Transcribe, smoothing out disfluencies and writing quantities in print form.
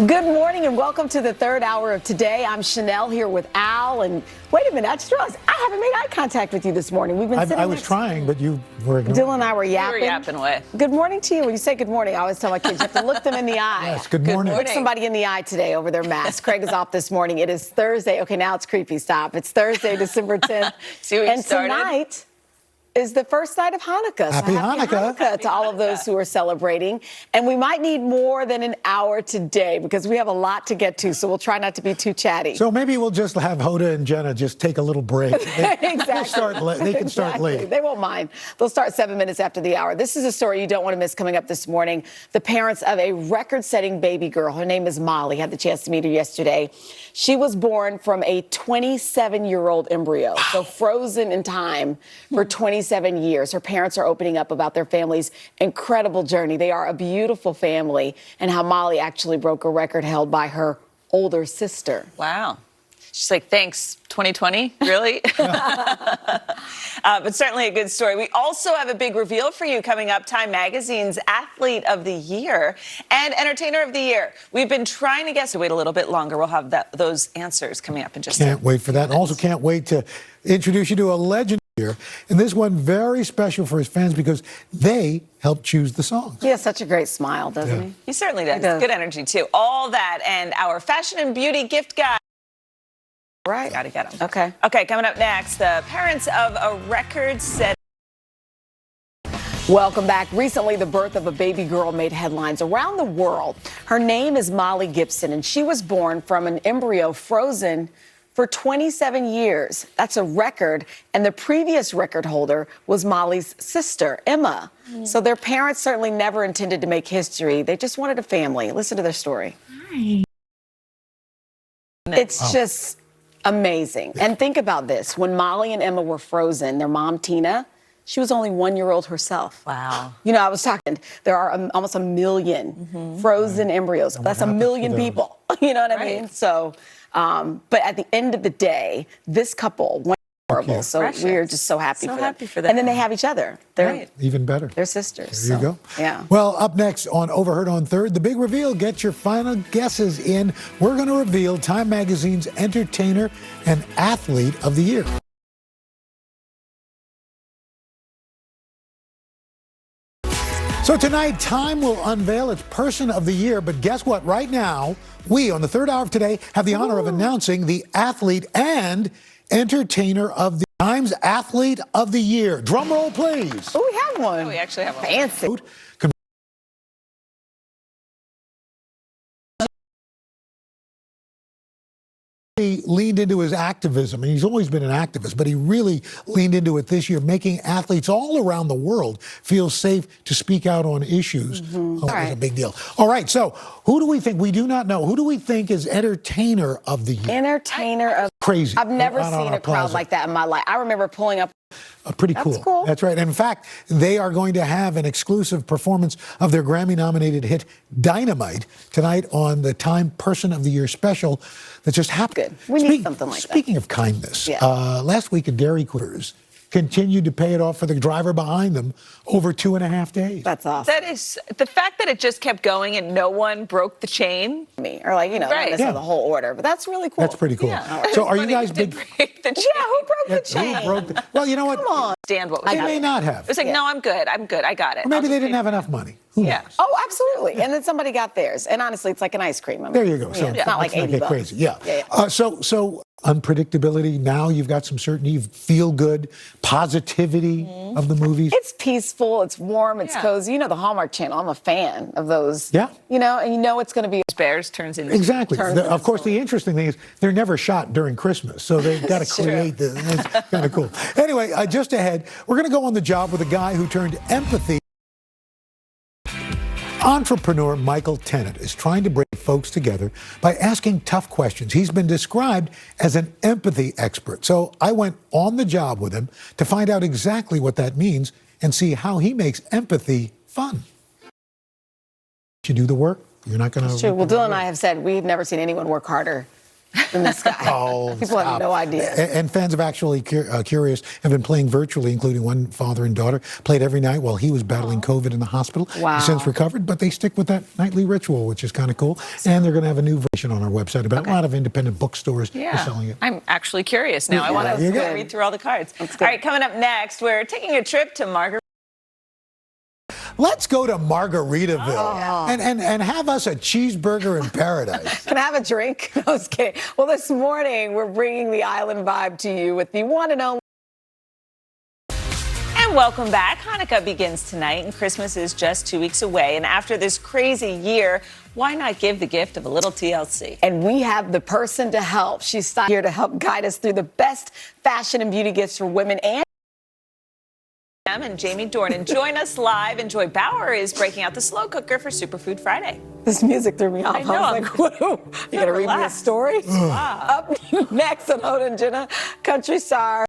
Good morning and welcome to the third hour of today. I'm Sheinelle here with Al. And wait a minute, I just realized I haven't made eye contact with you this morning. We've been sitting I was trying, but you were ignoring. Dylan and I were yapping. We were yapping away. Good morning to you. When you say good morning, I always tell my kids you have to look them in the eye. Yes, good morning. Look somebody in the eye today over their mask. Craig is off this morning. It is Thursday. Okay, now it's creepy. Stop. It's Thursday, December 10th. See what and you started? Tonight is the first night of Hanukkah. Happy Hanukkah. To all of those who are celebrating. And we might need more than an hour today because we have a lot to get to, so we'll try not to be too chatty. So maybe we'll just have Hoda and Jenna just take a little break. Exactly. They can start late. They won't mind. They'll start 7 minutes after the hour. This is a story you don't want to miss coming up this morning. The parents of a record-setting baby girl, her name is Molly, had the chance to meet her yesterday. She was born from a 27-year-old embryo, so frozen in time for 27 years. Her parents are opening up about their family's incredible journey. They are a beautiful family, and how Molly actually broke a record held by her older sister. Wow. She's like, thanks, 2020? Really? But certainly a good story. We also have a big reveal for you coming up. Time Magazine's Athlete of the Year and Entertainer of the Year. We've been trying to guess. Wait a little bit longer. We'll have those answers coming up in just a minute. Can't wait for that. And also can't wait to introduce you to a legend here. And this one very special for his fans because they helped choose the songs. He has such a great smile, doesn't he? He certainly does. He does. Good energy, too. All that and our fashion and beauty gift guide. Right. Got to get them. Okay. Okay, coming up next, the parents of a record-setting. Welcome back. Recently, the birth of a baby girl made headlines around the world. Her name is Molly Gibson, and she was born from an embryo frozen for 27 years. That's a record, and the previous record holder was Molly's sister, Emma. So their parents certainly never intended to make history. They just wanted a family. Listen to their story. Hi. It's just amazing. And think about this. When Molly and Emma were frozen, their mom, Tina, she was only 1 year old herself. Wow. You know, I was talking, there are almost a million frozen embryos. That's a million people. You know what I mean? So, but at the end of the day, this couple went horrible. So we are just so happy for them. And then they have each other. They're Even better. They're sisters. There you go. Yeah. Well, up next on Overheard on Third, the big reveal. Get your final guesses in. We're going to reveal Time Magazine's Entertainer and Athlete of the Year. So tonight, Time will unveil its Person of the Year. But guess what? Right now, we, on the third hour of today, have the honor of announcing the Athlete and Entertainer of the Time's Athlete of the Year. Drum roll, please. Oh, we have one. We actually have one. Fancy. He leaned into his activism, and he's always been an activist, but he really leaned into it this year, making athletes all around the world feel safe to speak out on issues. Oh, it was a big deal. All right, so who do we think? We do not know. Who do we think is Entertainer of the Year? Entertainer of Crazy. I've never On seen our a crowd plaza. like that in my life. I remember pulling up. Pretty cool. That's cool. That's right. And in fact, they are going to have an exclusive performance of their Grammy-nominated hit Dynamite tonight on the Time Person of the Year special that just happened. Good. We need something like that. Speaking of kindness, Yeah. last week a Dairy Queens continued to pay it off for the driver behind them over 2.5 days. That's awesome. That is, the fact that it just kept going and no one broke the chain. Or like, you know, not necessarily the whole order, but that's really cool. That's pretty cool. Yeah. So are you Funny guys who big... did break the chain. Yeah, who broke the chain? Who broke the... Well, you know what? Come on. Understand what was They happening. may not have. It was like, no, I'm good, I got it. Or maybe they didn't have enough money. Who knows? Oh, absolutely. And then somebody got theirs. And honestly, it's like an ice cream. I mean, There you go. So it's not like let's 80 get bucks. crazy. Yeah. Yeah. So unpredictability. Now you've got some certainty. You feel good. Positivity of the movies. It's peaceful. It's warm. It's Yeah. cozy. You know, the Hallmark Channel. I'm a fan of those. Yeah. You know, and you know it's going to be. Bears turns into Exactly. Turns into Of course, the interesting thing is they're never shot during Christmas, so they've got to It's true. create the. It's kind of cool. Anyway, just ahead, we're going to go on the job with a guy who turned empathy. Entrepreneur Michael Tennant is trying to bring folks together by asking tough questions. He's been described as an empathy expert. So I went on the job with him to find out exactly what that means and see how he makes empathy fun. You do the work, you're not going to... It's true. Well, Dylan and I have said we've never seen anyone work harder than this guy. Oh, People have no idea. And fans of Actually Curious have been playing virtually, including one father and daughter, played every night while he was battling COVID in the hospital. Wow. He's since recovered, but they stick with that nightly ritual, which is kind of cool. And they're going to have a new version on our website about a lot of independent bookstores are selling it. I'm actually curious now. I want to read through all the cards. All right, coming up next, we're taking a trip to Margaret. Let's go to Margaritaville and have us a cheeseburger in paradise. Can I have a drink? No, I was kidding. Well, this morning, we're bringing the island vibe to you with the one and only. And welcome back. Hanukkah begins tonight, and Christmas is just 2 weeks away. And after this crazy year, why not give the gift of a little TLC? And we have the person to help. She's here to help guide us through the best fashion and beauty gifts for women and Jamie Dornan join us live, and Joy Bauer is breaking out the slow cooker for Superfood Friday. This music threw me off. I know. I was like, whoa, you gonna read me a story? Up next on Hoda and Jenna, country star.